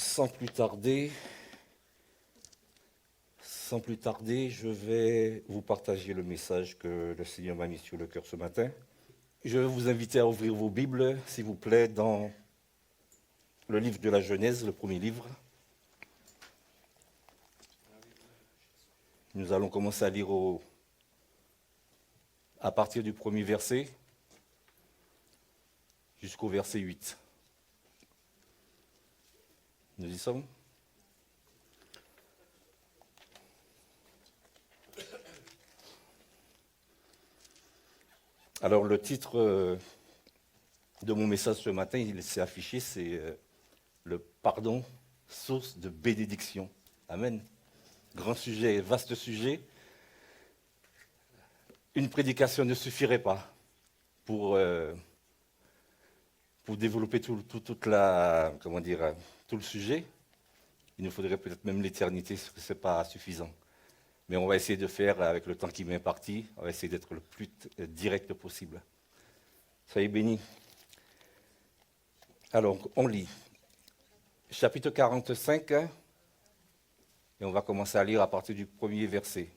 Sans plus tarder, je vais vous partager le message que le Seigneur m'a mis sur le cœur ce matin. Je vais vous inviter à ouvrir vos Bibles, s'il vous plaît, dans le livre de la Genèse, le premier livre. Nous allons commencer à lire à partir du premier verset jusqu'au verset 8. Nous y sommes ? Alors le titre de mon message ce matin, il s'est affiché, c'est le pardon, source de bénédiction. Amen. Grand sujet, vaste sujet. Une prédication ne suffirait pas pour développer tout le sujet. Il nous faudrait peut-être même l'éternité, ce n'est pas suffisant. Mais on va essayer de faire avec le temps qui m'est imparti, on va essayer d'être le plus direct possible. Soyez bénis. Alors, on lit. Chapitre 45, et on va commencer à lire à partir du premier verset.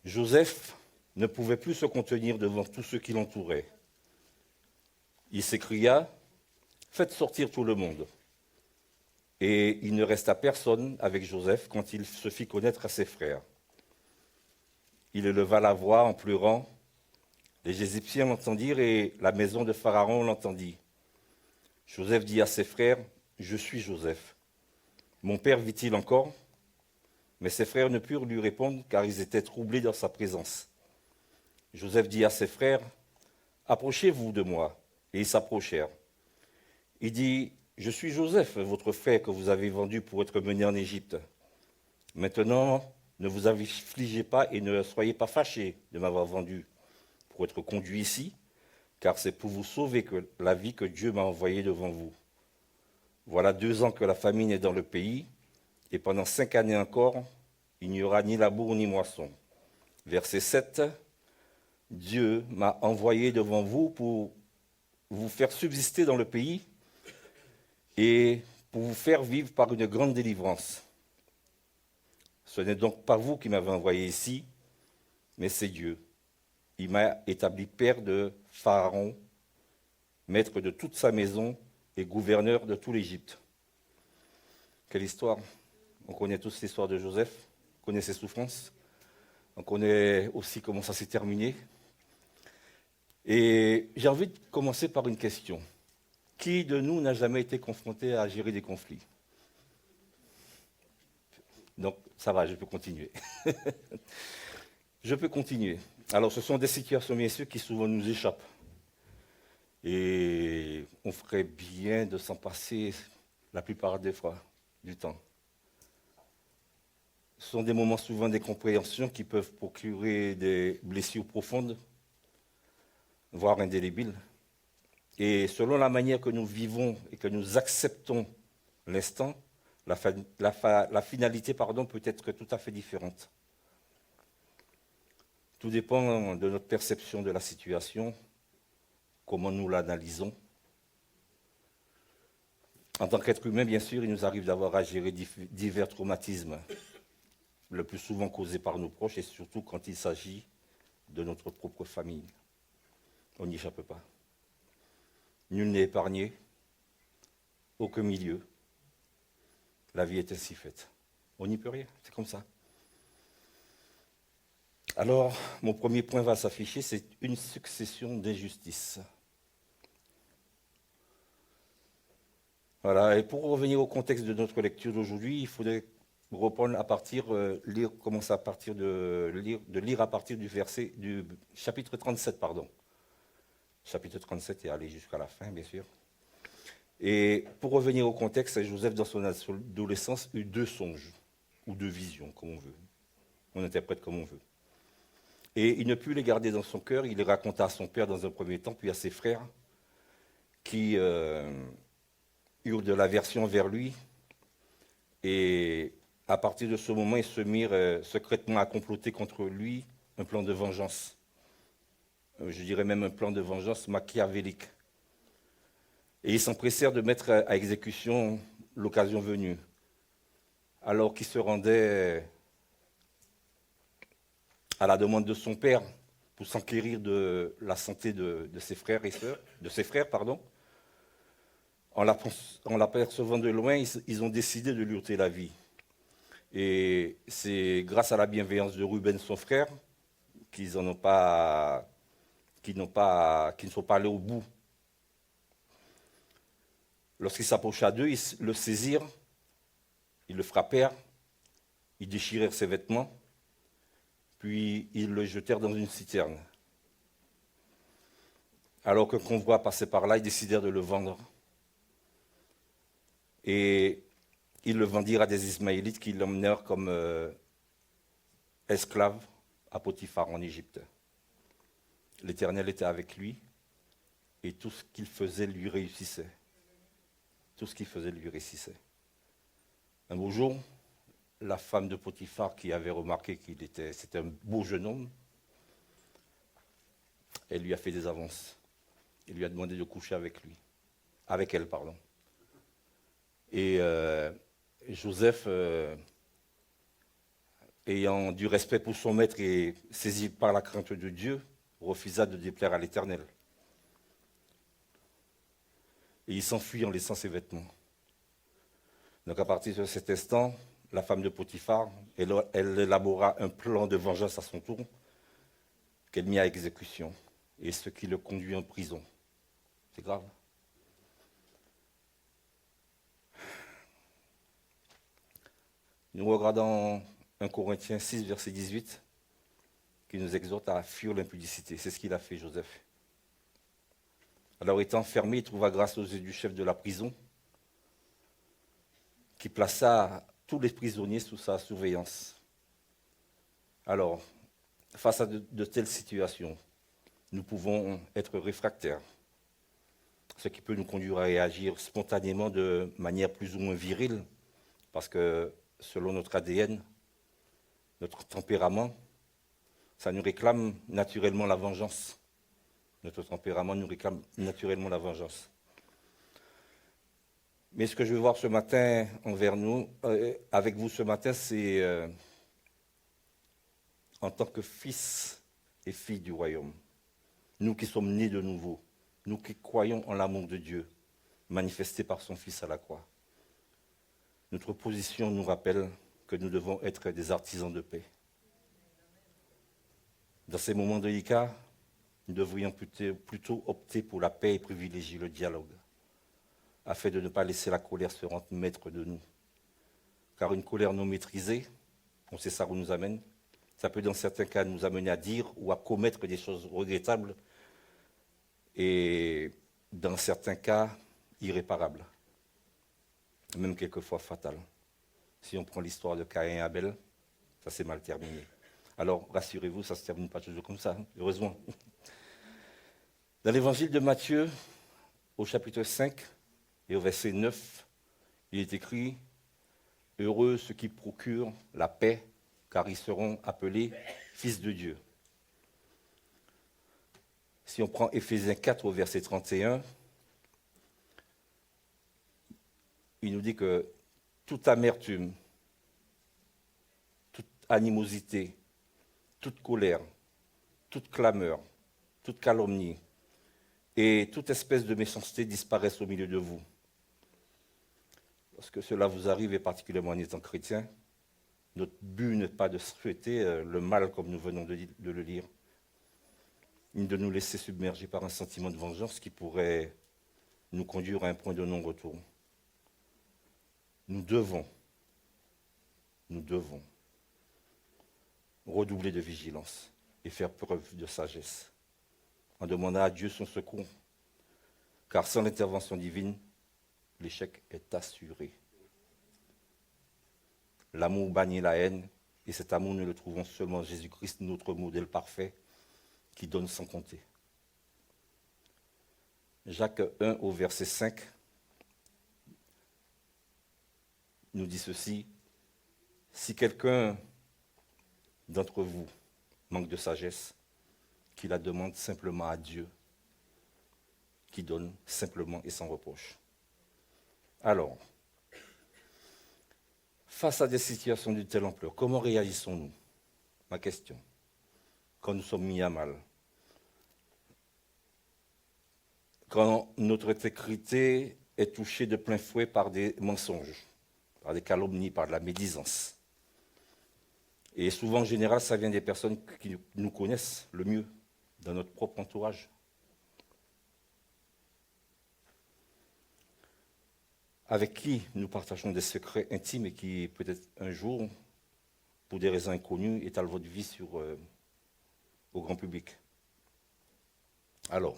Joseph ne pouvait plus se contenir devant tous ceux qui l'entouraient. Il s'écria, « Faites sortir tout le monde !» Et il ne resta personne avec Joseph quand il se fit connaître à ses frères. Il éleva la voix en pleurant. Les Égyptiens l'entendirent et la maison de Pharaon l'entendit. Joseph dit à ses frères, « Je suis Joseph. Mon père vit-il encore ?» Mais ses frères ne purent lui répondre car ils étaient troublés dans sa présence. Joseph dit à ses frères, « Approchez-vous de moi. » Et ils s'approchèrent. Il dit, « Je suis Joseph, votre frère que vous avez vendu pour être mené en Égypte. Maintenant, ne vous affligez pas et ne soyez pas fâchés de m'avoir vendu pour être conduit ici, car c'est pour vous sauver que la vie que Dieu m'a envoyée devant vous. Voilà 2 ans que la famine est dans le pays, et pendant 5 années encore, il n'y aura ni labour ni moisson. » Verset 7, « Dieu m'a envoyé devant vous pour vous faire subsister dans le pays et pour vous faire vivre par une grande délivrance. Ce n'est donc pas vous qui m'avez envoyé ici, mais c'est Dieu. Il m'a établi père de Pharaon, maître de toute sa maison et gouverneur de tout l'Égypte. » Quelle histoire! On connaît tous l'histoire de Joseph, on connaît ses souffrances, on connaît aussi comment ça s'est terminé. Et j'ai envie de commencer par une question. Qui de nous n'a jamais été confronté à gérer des conflits? Donc, ça va, je peux continuer. Je peux continuer. Alors, ce sont des situations, bien sûr, qui souvent nous échappent. Et on ferait bien de s'en passer la plupart des fois du temps. Ce sont des moments souvent d'incompréhension qui peuvent procurer des blessures profondes, voire indélébiles. Et selon la manière que nous vivons et que nous acceptons l'instant, la finalité peut être tout à fait différente. Tout dépend de notre perception de la situation, comment nous l'analysons. En tant qu'être humain, bien sûr, il nous arrive d'avoir à gérer divers traumatismes, le plus souvent causés par nos proches et surtout quand il s'agit de notre propre famille. On n'y échappe pas. Nul n'est épargné, aucun milieu. La vie est ainsi faite. On n'y peut rien, c'est comme ça. Alors, mon premier point va s'afficher, c'est une succession d'injustices. Voilà, et pour revenir au contexte de notre lecture d'aujourd'hui, il faudrait reprendre commencer à partir de lire à partir du chapitre 37, chapitre 37 et aller jusqu'à la fin, bien sûr. Et pour revenir au contexte, Joseph, dans son adolescence, eut 2 songes, ou 2 visions, comme on veut. On interprète comme on veut. Et il ne put les garder dans son cœur, il les raconta à son père dans un premier temps, puis à ses frères, qui eurent de l'aversion vers lui. Et à partir de ce moment, ils se mirent secrètement à comploter contre lui un plan de vengeance. Je dirais même un plan de vengeance machiavélique. Et ils s'empressèrent de mettre à exécution l'occasion venue. Alors qu'il se rendait à la demande de son père pour s'enquérir de la santé de ses frères et sœurs, de ses frères, pardon, en l'apercevant de loin, ils ont décidé de lui ôter la vie. Et c'est grâce à la bienveillance de Ruben, son frère, qu'ils ne sont pas allés au bout. Lorsqu'il s'approcha d'eux, ils le saisirent, ils le frappèrent, ils déchirèrent ses vêtements, puis ils le jetèrent dans une citerne. Alors qu'un convoi passait par là, ils décidèrent de le vendre. Et ils le vendirent à des Ismaélites qui l'emmenèrent comme esclave à Potiphar en Égypte. L'Éternel était avec lui et tout ce qu'il faisait lui réussissait. Tout ce qu'il faisait lui réussissait. Un beau jour, la femme de Potiphar, qui avait remarqué c'était un beau jeune homme, elle lui a fait des avances. Elle lui a demandé de coucher avec elle, pardon. Et Joseph, ayant du respect pour son maître et saisi par la crainte de Dieu, refusa de déplaire à l'Éternel. Et il s'enfuit en laissant ses vêtements. Donc à partir de cet instant, la femme de Potiphar, elle élabora un plan de vengeance à son tour, qu'elle mit à exécution, et ce qui le conduit en prison. C'est grave. Nous regardons 1 Corinthiens 6, verset 18, qui nous exhorte à fuir l'impudicité. C'est ce qu'il a fait, Joseph. Alors, étant enfermé, il trouva grâce aux yeux du chef de la prison, qui plaça tous les prisonniers sous sa surveillance. Alors, face à de telles situations, nous pouvons être réfractaires, ce qui peut nous conduire à réagir spontanément de manière plus ou moins virile, parce que selon notre ADN, notre tempérament, ça nous réclame naturellement la vengeance. Notre tempérament nous réclame naturellement la vengeance. Mais ce que je veux voir ce matin envers nous, avec vous ce matin, c'est en tant que fils et filles du royaume, nous qui sommes nés de nouveau, nous qui croyons en l'amour de Dieu, manifesté par son Fils à la croix. Notre position nous rappelle que nous devons être des artisans de paix. Dans ces moments délicats, nous devrions plutôt opter pour la paix et privilégier le dialogue, afin de ne pas laisser la colère se rendre maître de nous. Car une colère non maîtrisée, on sait ça où nous amène, ça peut dans certains cas nous amener à dire ou à commettre des choses regrettables et dans certains cas irréparables, même quelquefois fatales. Si on prend l'histoire de Caïn et Abel, ça s'est mal terminé. Alors rassurez-vous, ça ne se termine pas toujours comme ça, heureusement. Dans l'évangile de Matthieu, au chapitre 5 et au verset 9, il est écrit « Heureux ceux qui procurent la paix, car ils seront appelés fils de Dieu ». Si on prend Éphésiens 4 au verset 31, il nous dit que toute amertume, toute animosité, toute colère, toute clameur, toute calomnie et toute espèce de méchanceté disparaissent au milieu de vous. Lorsque cela vous arrive, et particulièrement en étant chrétien, notre but n'est pas de souhaiter le mal comme nous venons de le lire, ni de nous laisser submerger par un sentiment de vengeance qui pourrait nous conduire à un point de non-retour. Nous devons redoubler de vigilance et faire preuve de sagesse, en demandant à Dieu son secours, car sans l'intervention divine, l'échec est assuré. L'amour bannit la haine, et cet amour, nous le trouvons seulement en Jésus-Christ, notre modèle parfait, qui donne sans compter. Jacques 1 au verset 5 nous dit ceci: si quelqu'un d'entre vous manque de sagesse, qu'il la demande simplement à Dieu, qui donne simplement et sans reproche. Alors, face à des situations d'une telle ampleur, comment réagissons-nous? Ma question. Quand nous sommes mis à mal, quand notre intégrité est touchée de plein fouet par des mensonges, par des calomnies, par de la médisance. Et souvent, en général, ça vient des personnes qui nous connaissent le mieux, dans notre propre entourage. Avec qui nous partageons des secrets intimes et qui, peut-être un jour, pour des raisons inconnues, étalent votre vie au grand public. Alors,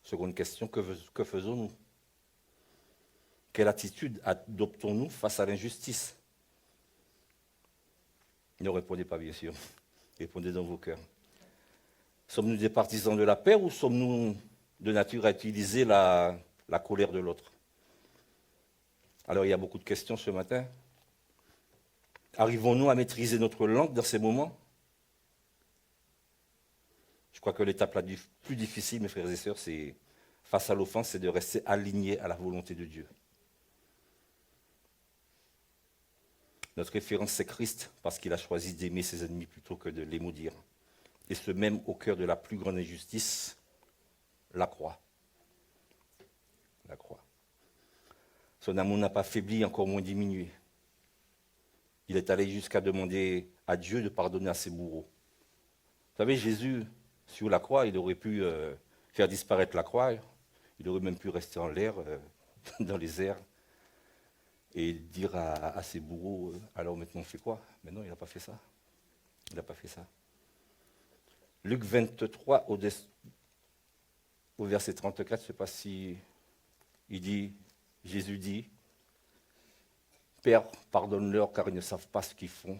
seconde question, que faisons-nous? Quelle attitude adoptons-nous face à l'injustice? Ne répondez pas, bien sûr. Répondez dans vos cœurs. Sommes-nous des partisans de la paix ou sommes-nous de nature à utiliser la colère de l'autre? Alors, il y a beaucoup de questions ce matin. Arrivons-nous à maîtriser notre langue dans ces moments? Je crois que l'étape la plus difficile, mes frères et sœurs, c'est, face à l'offense, c'est de rester aligné à la volonté de Dieu. Notre référence, c'est Christ, parce qu'il a choisi d'aimer ses ennemis plutôt que de les maudire. Et ce même au cœur de la plus grande injustice, la croix. La croix. Son amour n'a pas faibli, encore moins diminué. Il est allé jusqu'à demander à Dieu de pardonner à ses bourreaux. Vous savez, Jésus, sur la croix, il aurait pu faire disparaître la croix, il aurait même pu rester en l'air, dans les airs, et dire à ses bourreaux, alors maintenant on fait quoi? Mais non, il n'a pas fait ça. Il n'a pas fait ça. Luc 23, au verset 34, je ne sais pas si Jésus dit, « Père, pardonne-leur car ils ne savent pas ce qu'ils font. »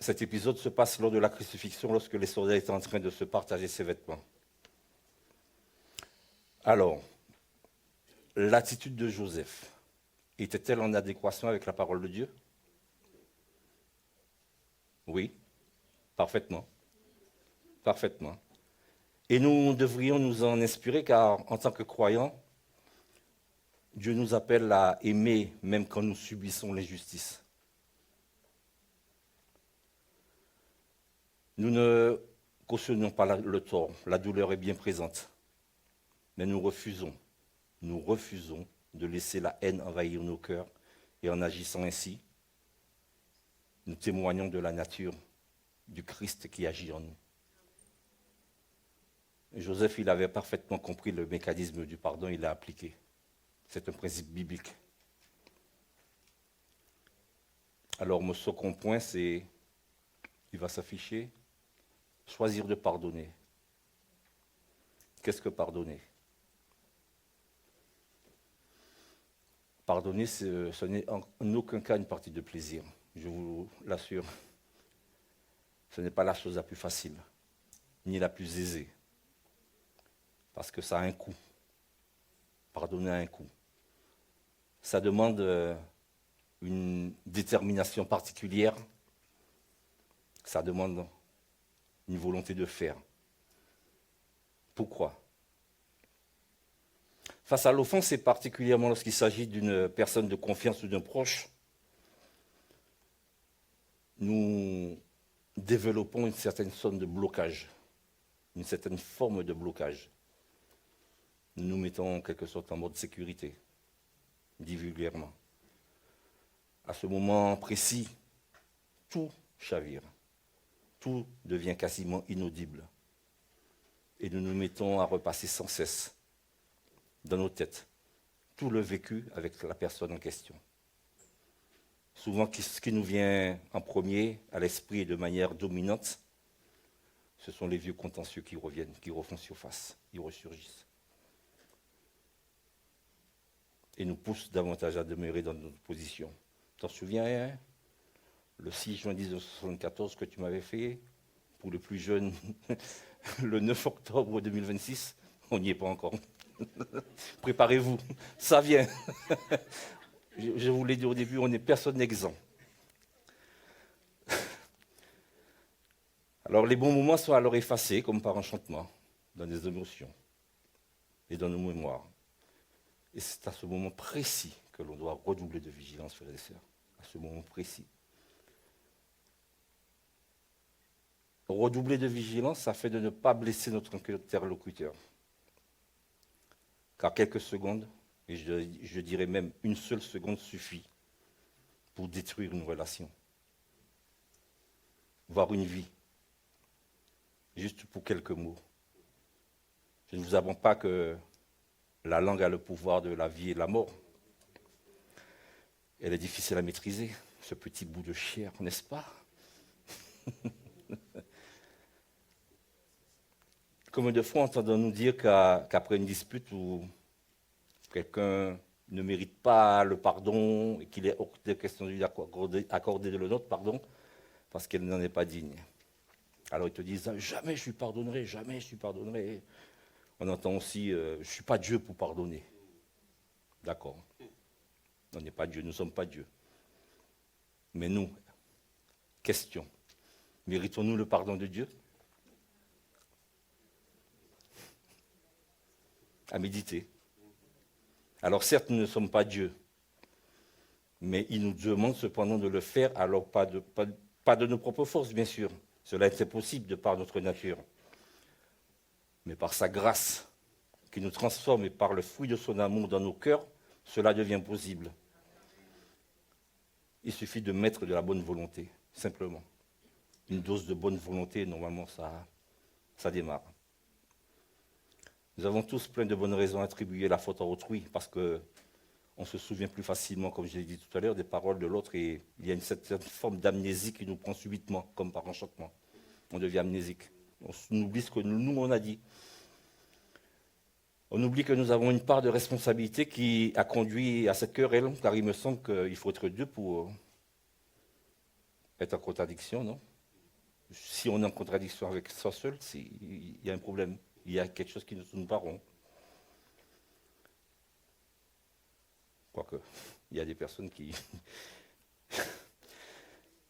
Cet épisode se passe lors de la crucifixion, lorsque les soldats étaient en train de se partager ses vêtements. Alors, l'attitude de Joseph était-elle en adéquation avec la parole de Dieu? Oui, parfaitement. Parfaitement. Et nous devrions nous en inspirer, car en tant que croyants, Dieu nous appelle à aimer même quand nous subissons l'injustice. Nous ne cautionnons pas le tort, la douleur est bien présente, mais nous refusons de laisser la haine envahir nos cœurs, et en agissant ainsi, nous témoignons de la nature du Christ qui agit en nous. Joseph, il avait parfaitement compris le mécanisme du pardon, il l'a appliqué. C'est un principe biblique. Alors, mon second point, il va s'afficher, choisir de pardonner. Qu'est-ce que pardonner? Pardonner, ce n'est en aucun cas une partie de plaisir, je vous l'assure. Ce n'est pas la chose la plus facile, ni la plus aisée, parce que ça a un coût. Pardonner a un coût. Ça demande une détermination particulière, ça demande une volonté de faire. Pourquoi? Face à l'offense, et particulièrement lorsqu'il s'agit d'une personne de confiance ou d'un proche, nous développons une certaine forme de blocage, une certaine forme de blocage. Nous nous mettons en quelque sorte en mode sécurité, dit vulgairement. À ce moment précis, tout chavire, tout devient quasiment inaudible. Et nous nous mettons à repasser sans cesse dans nos têtes tout le vécu avec la personne en question. Souvent, ce qui nous vient en premier à l'esprit et de manière dominante, ce sont les vieux contentieux qui reviennent, qui refont surface, ils ressurgissent. Et nous poussent davantage à demeurer dans notre position. Tu t'en souviens, hein? Le 6 juin 1974 que tu m'avais fait, pour le plus jeune, le 9 octobre 2026, on n'y est pas encore. Préparez-vous, ça vient. Je vous l'ai dit au début, on n'est personne exempt. Alors les bons moments sont alors effacés comme par enchantement dans des émotions et dans nos mémoires. Et c'est à ce moment précis que l'on doit redoubler de vigilance, frères et sœurs. À ce moment précis. Redoubler de vigilance, ça fait de ne pas blesser notre interlocuteur. Car quelques secondes, et je dirais même une seule seconde suffit pour détruire une relation, voire une vie, juste pour quelques mots. Je ne vous apprends pas que la langue a le pouvoir de la vie et de la mort. Elle est difficile à maîtriser, ce petit bout de chair, n'est-ce pas? Combien de fois entendons-nous dire qu'après une dispute où quelqu'un ne mérite pas le pardon et qu'il est hors de question de lui accorder le nôtre, pardon, parce qu'elle n'en est pas digne. Alors ils te disent « Jamais je lui pardonnerai, jamais je lui pardonnerai ». On entend aussi « Je ne suis pas Dieu pour pardonner ». D'accord. On n'est pas Dieu, nous ne sommes pas Dieu. Mais nous, question, méritons-nous le pardon de Dieu? À méditer. Alors certes, nous ne sommes pas Dieu, mais il nous demande cependant de le faire, alors pas de nos propres forces, bien sûr. Cela est impossible de par notre nature. Mais par sa grâce, qui nous transforme et par le fruit de son amour dans nos cœurs, cela devient possible. Il suffit de mettre de la bonne volonté, simplement. Une dose de bonne volonté, normalement, ça démarre. Nous avons tous plein de bonnes raisons à attribuer la faute à autrui, parce qu'on se souvient plus facilement, comme je l'ai dit tout à l'heure, des paroles de l'autre, et il y a une certaine forme d'amnésie qui nous prend subitement, comme par enchantement. On devient amnésique. On oublie ce que nous, on a dit. On oublie que nous avons une part de responsabilité qui a conduit à cette querelle, car il me semble qu'il faut être deux pour être en contradiction, non? Si on est en contradiction avec soi seul, il y a un problème. Il y a quelque chose qui ne tourne pas rond. Quoique, il y a des personnes qui...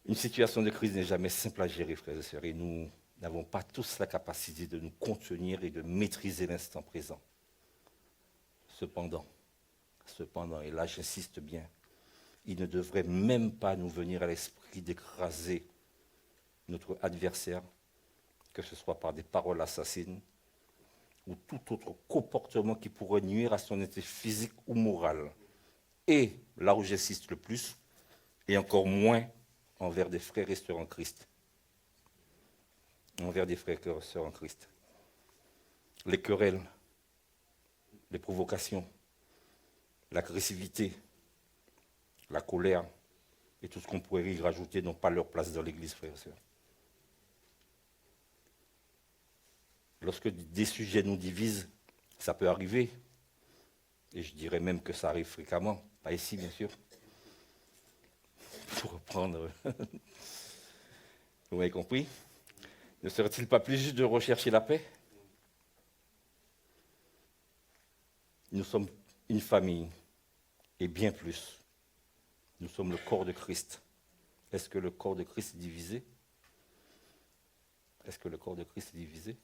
Une situation de crise n'est jamais simple à gérer, frères et sœurs, et nous n'avons pas tous la capacité de nous contenir et de maîtriser l'instant présent. Cependant, et là j'insiste bien, il ne devrait même pas nous venir à l'esprit d'écraser notre adversaire, que ce soit par des paroles assassines ou tout autre comportement qui pourrait nuire à son état physique ou moral. Et là où j'insiste le plus, et encore moins envers des frères et sœurs en Christ. Envers des frères et sœurs en Christ. Les querelles, les provocations, l'agressivité, la colère et tout ce qu'on pourrait y rajouter n'ont pas leur place dans l'Église, frères et sœurs. Lorsque des sujets nous divisent, ça peut arriver, et je dirais même que ça arrive fréquemment, pas ici bien sûr, pour reprendre, vous m'avez compris, ne serait-il pas plus juste de rechercher la paix? Nous sommes une famille, et bien plus, nous sommes le corps de Christ. Est-ce que le corps de Christ est divisé? Est-ce que le corps de Christ est divisé?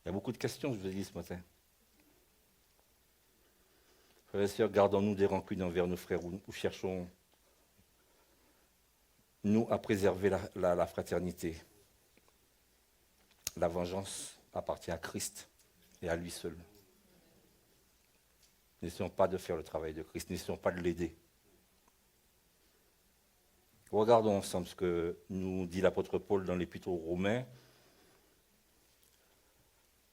Il y a beaucoup de questions, je vous ai dit ce matin. Frères et sœurs, gardons-nous des rancunes envers nos frères ou cherchons-nous à préserver la fraternité. La vengeance appartient à Christ et à lui seul. N'essayons pas de faire le travail de Christ, n'essayons pas de l'aider. Regardons ensemble ce que nous dit l'apôtre Paul dans l'Épître aux Romains.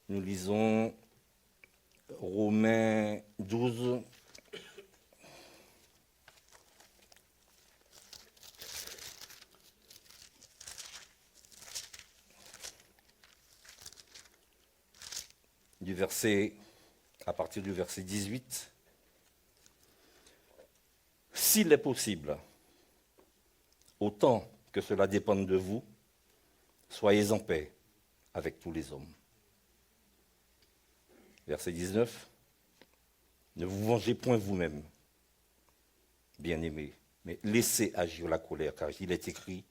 Nous lisons Romains 12. À partir du verset 18. S'il est possible, autant que cela dépende de vous, soyez en paix avec tous les hommes. Verset 19. Ne vous vengez point vous-même, bien-aimés, mais laissez agir la colère, car il est écrit,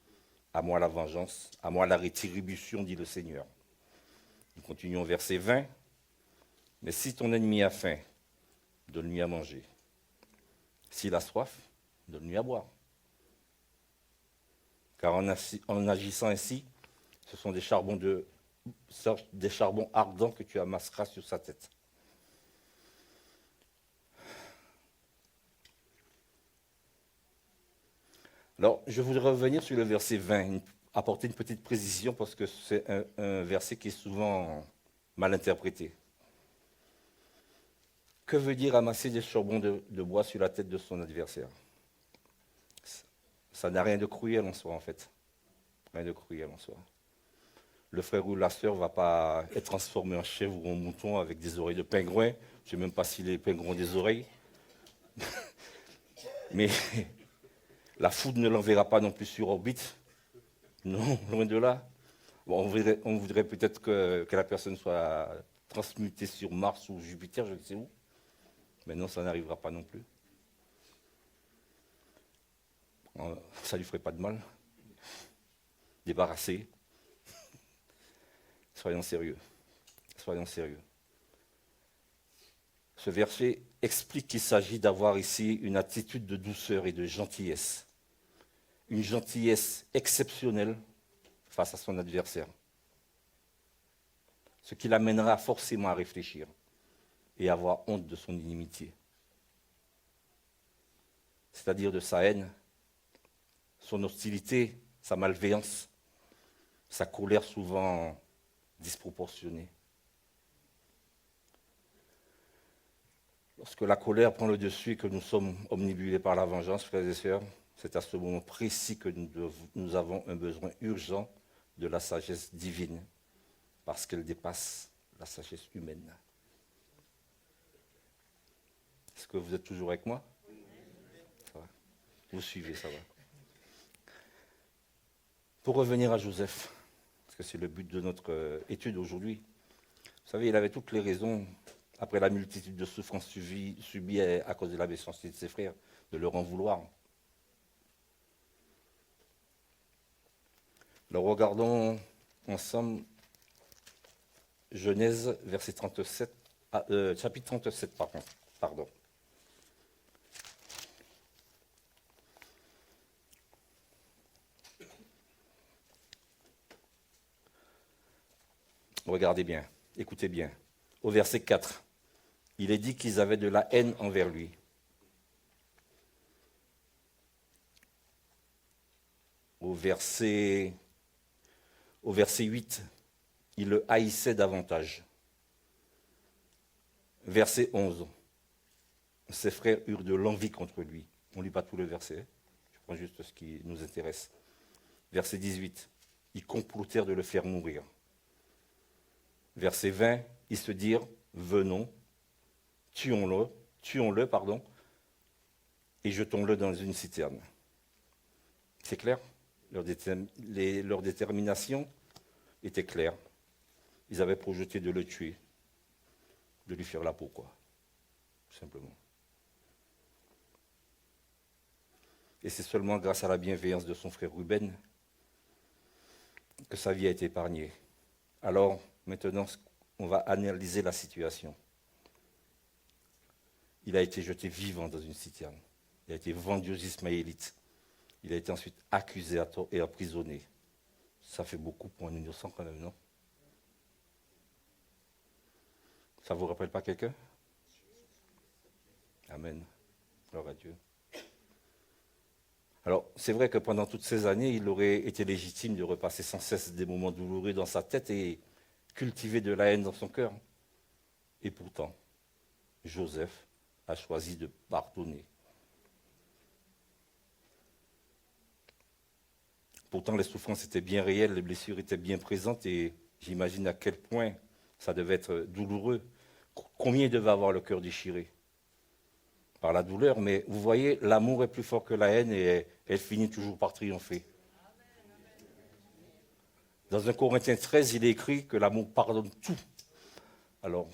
À moi la vengeance, à moi la rétribution, dit le Seigneur. Nous continuons au verset 20. Mais si ton ennemi a faim, donne-lui à manger. S'il a soif, donne-lui à boire. Car en agissant ainsi, ce sont des charbons ardents que tu amasseras sur sa tête. Alors, je voudrais revenir sur le verset 20, apporter une petite précision parce que c'est un verset qui est souvent mal interprété. Que veut dire amasser des charbons de bois sur la tête de son adversaire? Ça n'a rien de cruel en soi, en fait. Rien de cruel en soi. Le frère ou la sœur ne va pas être transformé en chèvre ou en mouton avec des oreilles de pingouin. Je ne sais même pas si les pingouins ont des oreilles. Mais la foudre ne l'enverra pas non plus sur orbite. Non, loin de là. Bon, on voudrait peut-être que la personne soit transmutée sur Mars ou Jupiter, je ne sais où. Mais non, ça n'arrivera pas non plus. Ça ne lui ferait pas de mal. Débarrassé. Soyons sérieux. Soyons sérieux. Ce verset explique qu'il s'agit d'avoir ici une attitude de douceur et de gentillesse. Une gentillesse exceptionnelle face à son adversaire. Ce qui l'amènera forcément à réfléchir et à avoir honte de son inimitié. C'est-à-dire de sa haine, son hostilité, sa malveillance, sa colère souvent disproportionnée. Lorsque la colère prend le dessus et que nous sommes omnibulés par la vengeance, frères et sœurs, c'est à ce moment précis que nous avons un besoin urgent de la sagesse divine, parce qu'elle dépasse la sagesse humaine. Est-ce que vous êtes toujours avec moi? Ça va. Vous suivez, ça va. Pour revenir à Joseph, parce que c'est le but de notre étude aujourd'hui, vous savez, il avait toutes les raisons, après la multitude de souffrances subies à cause de la méchanceté de ses frères, de leur en vouloir. Alors regardons ensemble Genèse, verset 37, chapitre 37, pardon. Regardez bien, écoutez bien. Au verset 4, il est dit qu'ils avaient de la haine envers lui. Au verset 8, il le haïssait davantage. Verset 11, ses frères eurent de l'envie contre lui. On ne lit pas tout le verset, je prends juste ce qui nous intéresse. Verset 18, ils complotèrent de le faire mourir. Verset 20, ils se dirent, venons, tuons-le, et jetons-le dans une citerne. C'est clair? Leur détermination était claire. Ils avaient projeté de le tuer, de lui faire la peau, quoi, tout simplement. Et c'est seulement grâce à la bienveillance de son frère Ruben que sa vie a été épargnée. Alors, maintenant, on va analyser la situation. Il a été jeté vivant dans une citerne. Il a été vendu aux Ismaélites. Il a été ensuite accusé à tort et emprisonné. Ça fait beaucoup pour un innocent quand même, non? Ça ne vous rappelle pas quelqu'un? Amen. Gloire à Dieu. Alors, c'est vrai que pendant toutes ces années, il aurait été légitime de repasser sans cesse des moments douloureux dans sa tête et cultiver de la haine dans son cœur. Et pourtant, Joseph a choisi de pardonner. Pourtant, les souffrances étaient bien réelles, les blessures étaient bien présentes et j'imagine à quel point ça devait être douloureux. Combien il devait avoir le cœur déchiré par la douleur, mais vous voyez, l'amour est plus fort que la haine et elle finit toujours par triompher. Dans 1 Corinthiens 13, il est écrit que l'amour pardonne tout. Alors,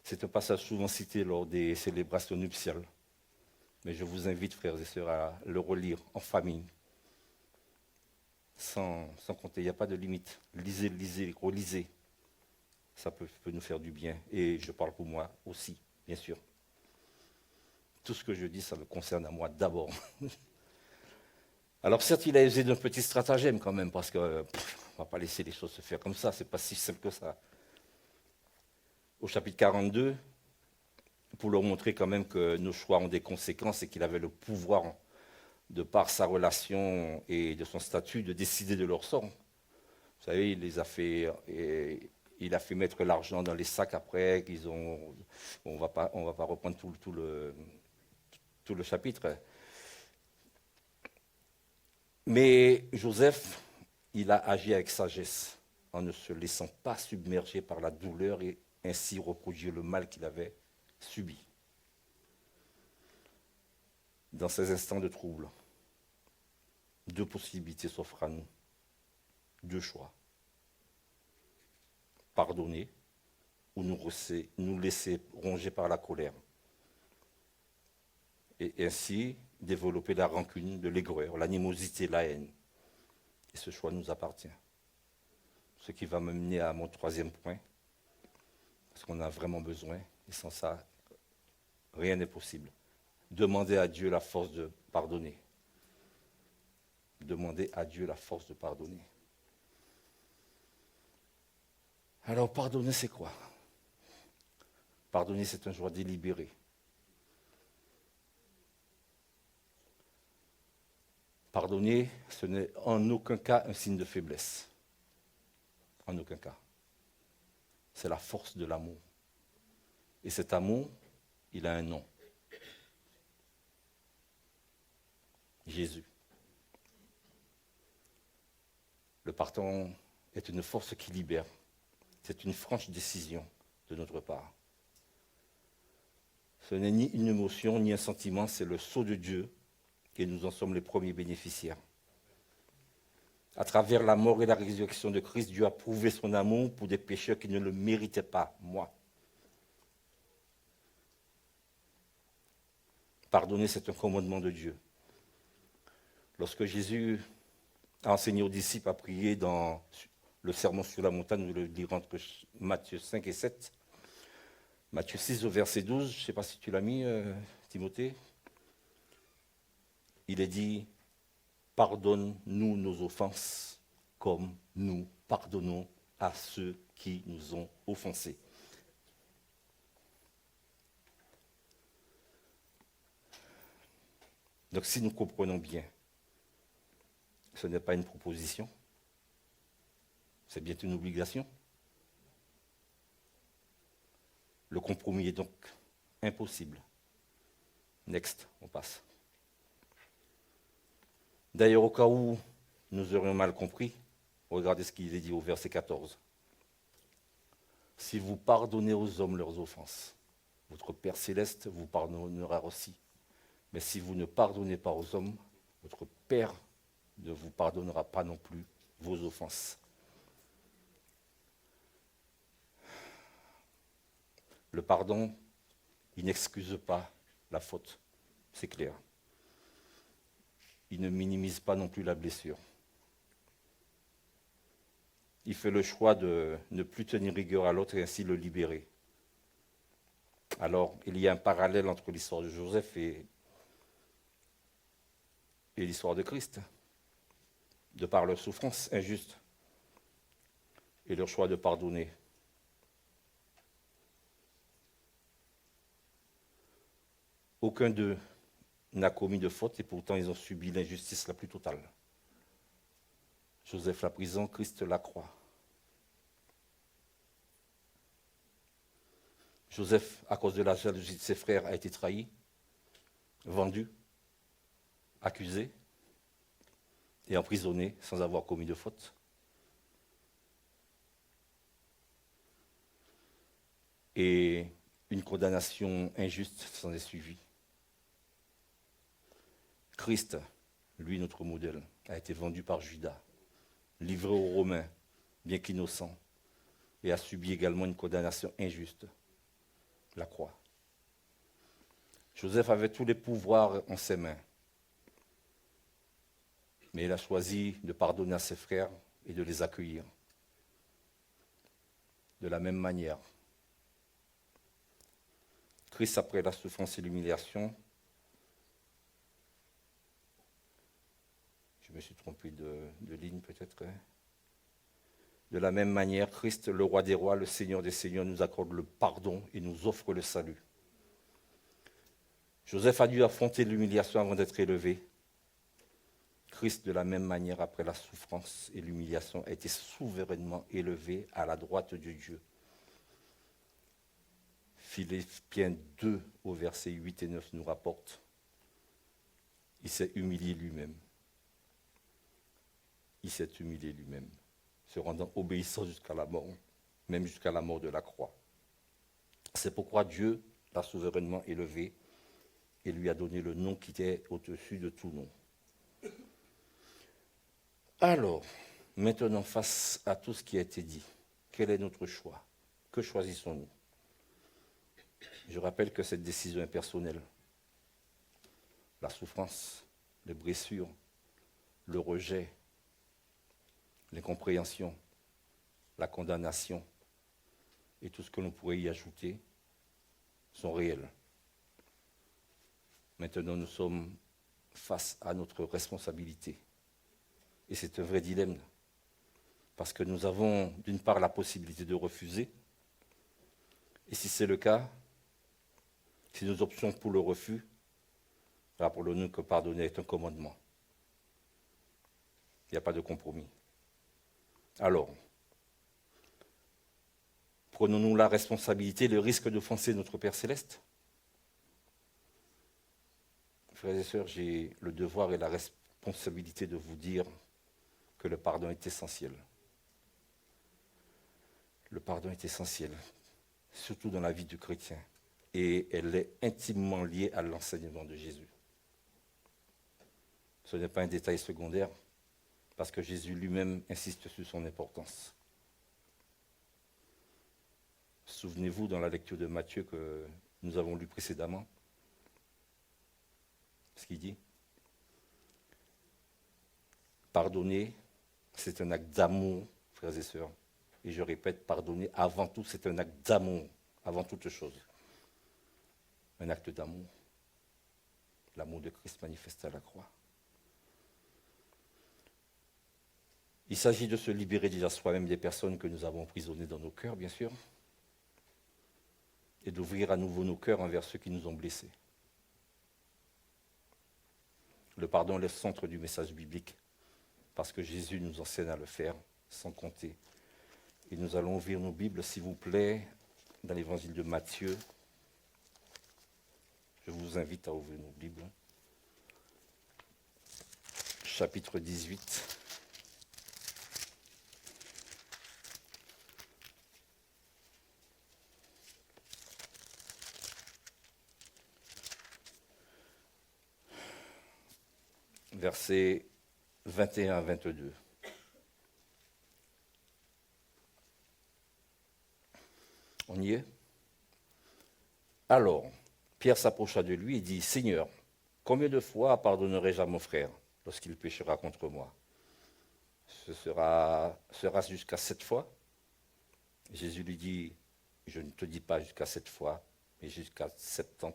c'est un passage souvent cité lors des célébrations nuptiales. Mais je vous invite, frères et sœurs, à le relire en famille. sans compter. Il n'y a pas de limite. Lisez, relisez. Ça peut nous faire du bien. Et je parle pour moi aussi, bien sûr. Tout ce que je dis, ça me concerne à moi d'abord. Alors certes, il a usé d'un petit stratagème quand même, parce qu'on ne va pas laisser les choses se faire comme ça, c'est pas si simple que ça. Au chapitre 42, pour leur montrer quand même que nos choix ont des conséquences et qu'il avait le pouvoir, de par sa relation et de son statut, de décider de leur sort. Vous savez, il a fait mettre l'argent dans les sacs après, on va pas reprendre tout le chapitre. Mais Joseph, il a agi avec sagesse, en ne se laissant pas submerger par la douleur et ainsi reproduire le mal qu'il avait subi. Dans ces instants de trouble, deux possibilités s'offrent à nous, deux choix. Pardonner ou nous laisser ronger par la colère. Et ainsi développer la rancune, de l'aigreur, l'animosité, la haine. Et ce choix nous appartient. Ce qui va me mener à mon troisième point, parce qu'on a vraiment besoin, et sans ça, rien n'est possible. Demander à Dieu la force de pardonner. Demander à Dieu la force de pardonner. Alors, pardonner, c'est quoi? Pardonner, c'est un choix délibéré. Pardonner, ce n'est en aucun cas un signe de faiblesse. En aucun cas. C'est la force de l'amour. Et cet amour, il a un nom. Jésus. Le pardon est une force qui libère. C'est une franche décision de notre part. Ce n'est ni une émotion, ni un sentiment, c'est le sceau de Dieu et nous en sommes les premiers bénéficiaires. À travers la mort et la résurrection de Christ, Dieu a prouvé son amour pour des pécheurs qui ne le méritaient pas, moi. Pardonner, c'est un commandement de Dieu. Lorsque Jésus a enseigné aux disciples à prier dans le sermon sur la montagne, nous le lirons entre Matthieu 5 et 7, Matthieu 6 au verset 12, je ne sais pas si tu l'as mis, Timothée, il est dit, pardonne-nous nos offenses comme nous pardonnons à ceux qui nous ont offensés. Donc si nous comprenons bien, ce n'est pas une proposition, c'est bien une obligation. Le compromis est donc impossible. Next, on passe. D'ailleurs, au cas où nous aurions mal compris, regardez ce qu'il est dit au verset 14. Si vous pardonnez aux hommes leurs offenses, votre Père céleste vous pardonnera aussi. Mais si vous ne pardonnez pas aux hommes, votre Père ne vous pardonnera pas non plus vos offenses. Le pardon, il n'excuse pas la faute, c'est clair. Il ne minimise pas non plus la blessure. Il fait le choix de ne plus tenir rigueur à l'autre et ainsi le libérer. Alors, il y a un parallèle entre l'histoire de Joseph et l'histoire de Christ, de par leur souffrance injuste et leur choix de pardonner. Aucun d'eux n'a commis de faute et pourtant ils ont subi l'injustice la plus totale. Joseph la prison, Christ la croix. Joseph, à cause de la jalousie de ses frères, a été trahi, vendu, accusé et emprisonné sans avoir commis de faute. Et une condamnation injuste s'en est suivie. Christ, lui notre modèle, a été vendu par Judas, livré aux Romains, bien qu'innocent, et a subi également une condamnation injuste, la croix. Joseph avait tous les pouvoirs en ses mains. Mais il a choisi de pardonner à ses frères et de les accueillir de la même manière. Christ, après la souffrance et l'humiliation, je me suis trompé de ligne peut-être. De la même manière, Christ, le roi des rois, le Seigneur des seigneurs, nous accorde le pardon et nous offre le salut. Joseph a dû affronter l'humiliation avant d'être élevé. Christ, de la même manière, après la souffrance et l'humiliation, a été souverainement élevé à la droite de Dieu. Philippiens 2, au verset 8 et 9, nous rapporte, il s'est humilié lui-même. Il s'est humilié lui-même, se rendant obéissant jusqu'à la mort, même jusqu'à la mort de la croix. C'est pourquoi Dieu l'a souverainement élevé et lui a donné le nom qui est au-dessus de tout nom. Alors, maintenant, face à tout ce qui a été dit, quel est notre choix? Que choisissons-nous? Je rappelle que cette décision est personnelle. La souffrance, les blessures, le rejet, l'incompréhension, la condamnation et tout ce que l'on pourrait y ajouter sont réels. Maintenant, nous sommes face à notre responsabilité. Et c'est un vrai dilemme. Parce que nous avons, d'une part, la possibilité de refuser. Et si c'est le cas, si nous optons pour le refus, rappelons-nous que pardonner est un commandement. Il n'y a pas de compromis. Alors, prenons-nous la responsabilité, le risque d'offenser notre Père Céleste? Frères et sœurs, j'ai le devoir et la responsabilité de vous dire que le pardon est essentiel. Le pardon est essentiel, surtout dans la vie du chrétien. Et elle est intimement liée à l'enseignement de Jésus. Ce n'est pas un détail secondaire, parce que Jésus lui-même insiste sur son importance. Souvenez-vous, dans la lecture de Matthieu que nous avons lu précédemment, ce qu'il dit. Pardonner, c'est un acte d'amour, frères et sœurs. Et je répète, pardonner, avant tout, c'est un acte d'amour, avant toute chose. Un acte d'amour. L'amour de Christ manifesté à la croix. Il s'agit de se libérer déjà soi-même des personnes que nous avons emprisonnées dans nos cœurs, bien sûr, et d'ouvrir à nouveau nos cœurs envers ceux qui nous ont blessés. Le pardon est le centre du message biblique, parce que Jésus nous enseigne à le faire, sans compter. Et nous allons ouvrir nos Bibles, s'il vous plaît, dans l'évangile de Matthieu. Je vous invite à ouvrir nos Bibles. Chapitre 18. Versets 21 à 22. On y est? Alors, Pierre s'approcha de lui et dit, « Seigneur, combien de fois pardonnerai-je à mon frère lorsqu'il péchera contre moi? Sera-ce jusqu'à 7 fois? » Jésus lui dit, « Je ne te dis pas jusqu'à 7 fois, mais jusqu'à 70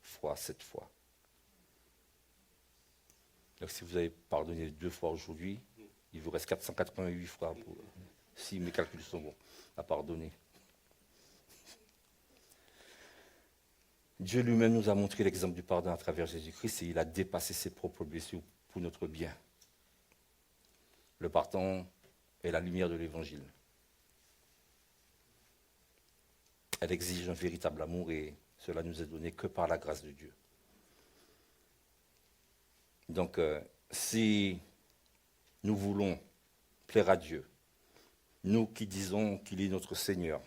fois 7 fois. » Donc si vous avez pardonné 2 fois aujourd'hui, il vous reste 488 fois, si mes calculs sont bons, à pardonner. Dieu lui-même nous a montré l'exemple du pardon à travers Jésus-Christ et il a dépassé ses propres blessures pour notre bien. Le pardon est la lumière de l'Évangile. Elle exige un véritable amour et cela nous est donné que par la grâce de Dieu. Donc, si nous voulons plaire à Dieu, nous qui disons qu'il est notre Seigneur,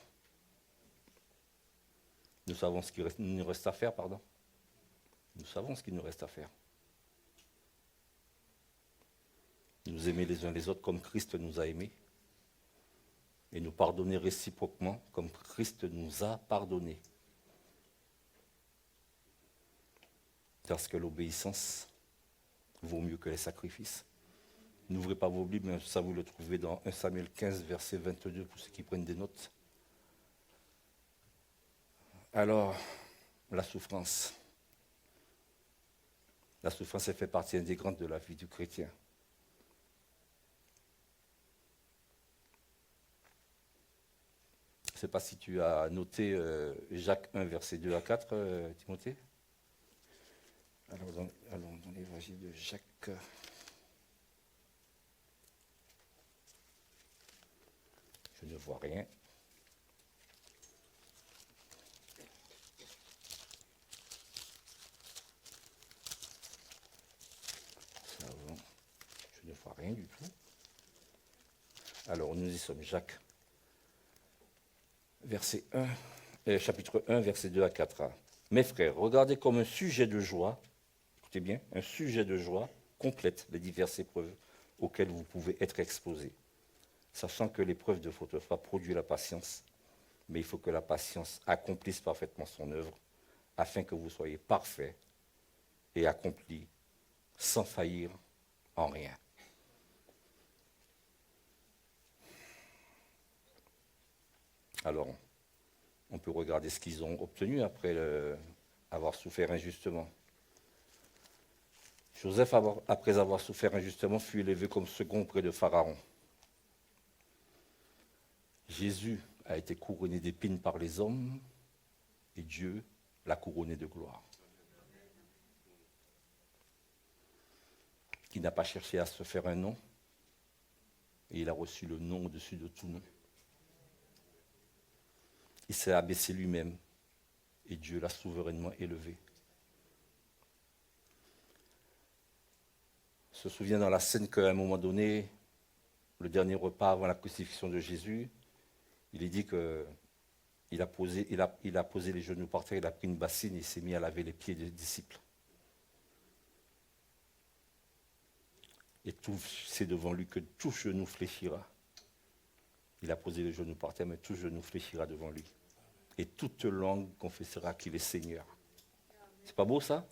nous savons ce qu'il nous reste à faire, pardon. Nous savons ce qu'il nous reste à faire. Nous aimer les uns les autres comme Christ nous a aimés et nous pardonner réciproquement comme Christ nous a pardonnés. Parce que l'obéissance vaut mieux que les sacrifices. N'ouvrez pas vos Bibles, mais ça vous le trouvez dans 1 Samuel 15, verset 22, pour ceux qui prennent des notes. Alors, la souffrance. La souffrance, elle fait partie intégrante de la vie du chrétien. Je ne sais pas si tu as noté Jacques 1, verset 2 à 4, Timothée. Alors, allons dans l'évangile de Jacques. Je ne vois rien. Ça va. Je ne vois rien du tout. Alors, nous y sommes, Jacques. Chapitre 1, verset 2 à 4. Mes frères, regardez comme un sujet de joie, écoutez bien, un sujet de joie complète les diverses épreuves auxquelles vous pouvez être exposés, sachant que l'épreuve de votre foi produit la patience, mais il faut que la patience accomplisse parfaitement son œuvre, afin que vous soyez parfaits et accomplis, sans faillir en rien. Alors, on peut regarder ce qu'ils ont obtenu après avoir souffert injustement. Joseph, après avoir souffert injustement, fut élevé comme second auprès de Pharaon. Jésus a été couronné d'épines par les hommes et Dieu l'a couronné de gloire. Il n'a pas cherché à se faire un nom et il a reçu le nom au-dessus de tout nom. Il s'est abaissé lui-même et Dieu l'a souverainement élevé. On se souvient dans la scène qu'à un moment donné, le dernier repas avant la crucifixion de Jésus, il est dit qu'il a posé les genoux par terre, il a pris une bassine et il s'est mis à laver les pieds des disciples. Et c'est devant lui que tout genou fléchira. Il a posé les genoux par terre, mais tout genou fléchira devant lui. Et toute langue confessera qu'il est Seigneur. C'est pas beau ça?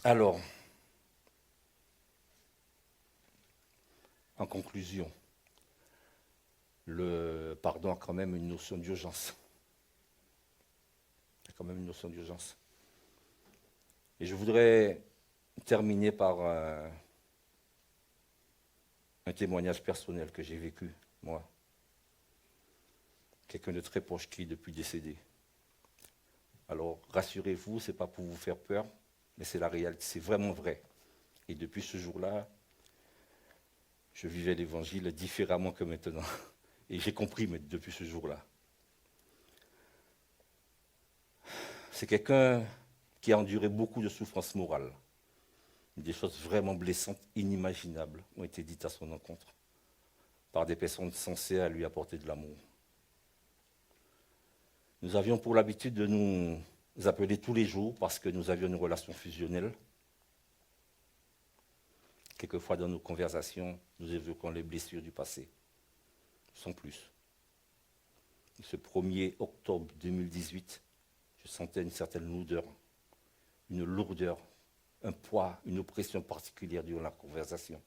Alors, en conclusion, le pardon a quand même une notion d'urgence. Il y a quand même une notion d'urgence. Et je voudrais terminer par un témoignage personnel que j'ai vécu, moi. Quelqu'un de très proche qui est depuis décédé. Alors, rassurez-vous, ce n'est pas pour vous faire peur, mais c'est la réalité, c'est vraiment vrai. Et depuis ce jour-là, je vivais l'évangile différemment que maintenant. Et j'ai compris depuis ce jour-là. C'est quelqu'un qui a enduré beaucoup de souffrances morales. Des choses vraiment blessantes, inimaginables, ont été dites à son encontre par des personnes censées à lui apporter de l'amour. Nous avions pour l'habitude de nous appeler tous les jours parce que nous avions une relation fusionnelle. Quelquefois dans nos conversations, nous évoquons les blessures du passé, sans plus. Ce 1er octobre 2018, je sentais une certaine lourdeur, un poids, une oppression particulière durant la conversation.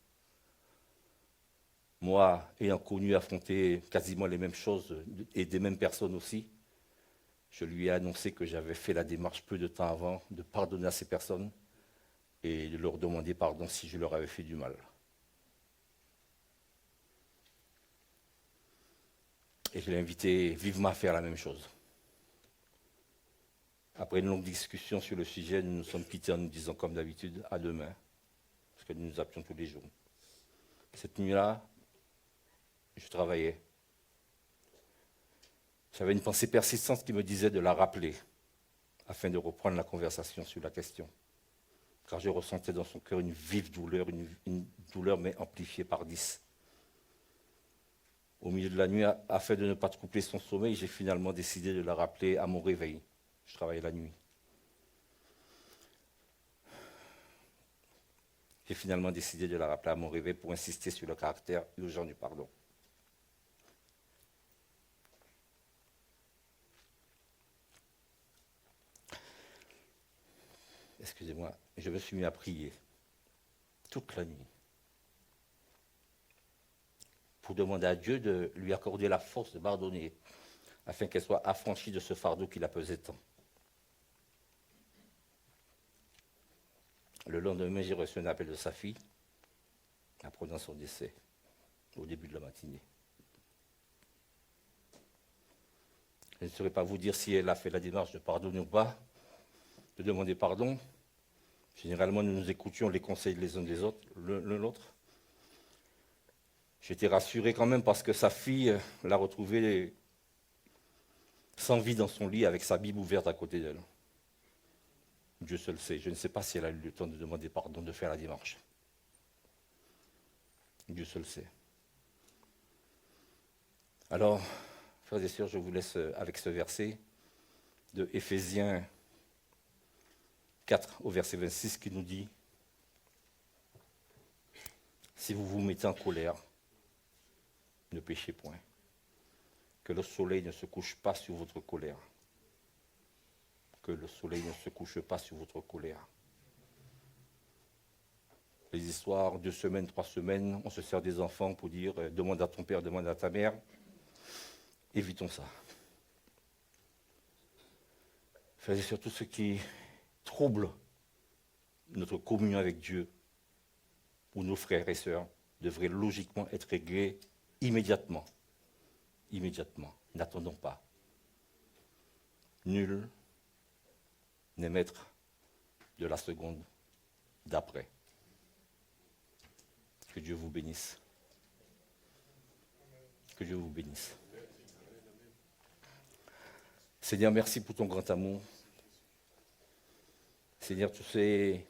Moi, ayant connu, affronté quasiment les mêmes choses et des mêmes personnes aussi, je lui ai annoncé que j'avais fait la démarche peu de temps avant de pardonner à ces personnes et de leur demander pardon si je leur avais fait du mal. Et je l'ai invité vivement à faire la même chose. Après une longue discussion sur le sujet, nous nous sommes quittés en nous disant comme d'habitude, à demain, parce que nous nous appelions tous les jours. Cette nuit-là, je travaillais. J'avais une pensée persistante qui me disait de la rappeler, afin de reprendre la conversation sur la question. Car je ressentais dans son cœur une vive douleur, une douleur mais amplifiée par 10. Au milieu de la nuit, afin de ne pas troubler son sommeil, j'ai finalement décidé de la rappeler à mon réveil. Je travaillais la nuit. J'ai finalement décidé de la rappeler à mon réveil pour insister sur le caractère urgent du pardon. excusez-moi, je me suis mis à prier toute la nuit pour demander à Dieu de lui accorder la force de pardonner, afin qu'elle soit affranchie de ce fardeau qui la pesait tant. Le lendemain, j'ai reçu un appel de sa fille, apprenant son décès, au début de la matinée. Je ne saurais pas vous dire si elle a fait la démarche de pardonner ou pas, de demander pardon. Généralement, nous nous écoutions les conseils les uns des autres, l'un l'autre. J'étais rassuré quand même parce que sa fille l'a retrouvée sans vie dans son lit avec sa Bible ouverte à côté d'elle. Dieu seul sait. Je ne sais pas si elle a eu le temps de demander pardon, de faire la démarche. Dieu seul sait. Alors, frères et sœurs, je vous laisse avec ce verset de Éphésiens 4 au verset 26 qui nous dit « Si vous vous mettez en colère, ne péchez point, que le soleil ne se couche pas sur votre colère. Que le soleil ne se couche pas sur votre colère. » Les histoires 2 semaines, 3 semaines, on se sert des enfants pour dire « demande à ton père, demande à ta mère ». Évitons ça. Frères et sœurs, tout ce qui trouble notre communion avec Dieu ou nos frères et sœurs devrait logiquement être réglé immédiatement. Immédiatement. N'attendons pas. Nul n'est maître de la seconde d'après. Que Dieu vous bénisse. Que Dieu vous bénisse. Seigneur, merci pour ton grand amour. Seigneur, tu sais,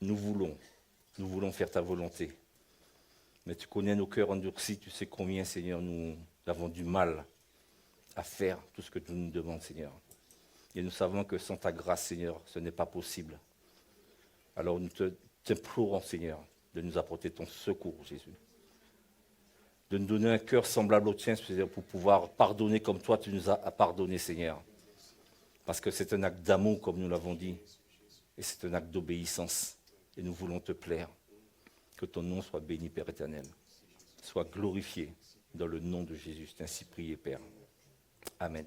nous voulons faire ta volonté. Mais tu connais nos cœurs endurcis, tu sais combien, Seigneur, nous avons du mal à faire tout ce que tu nous demandes, Seigneur. Et nous savons que sans ta grâce, Seigneur, ce n'est pas possible. Alors nous t'implorons, Seigneur, de nous apporter ton secours, Jésus. De nous donner un cœur semblable au tien, Seigneur, pour pouvoir pardonner comme toi tu nous as pardonné, Seigneur. Parce que c'est un acte d'amour, comme nous l'avons dit, et c'est un acte d'obéissance. Et nous voulons te plaire. Que ton nom soit béni, Père éternel. Soit glorifié dans le nom de Jésus. C'est ainsi prié, Père. Amen.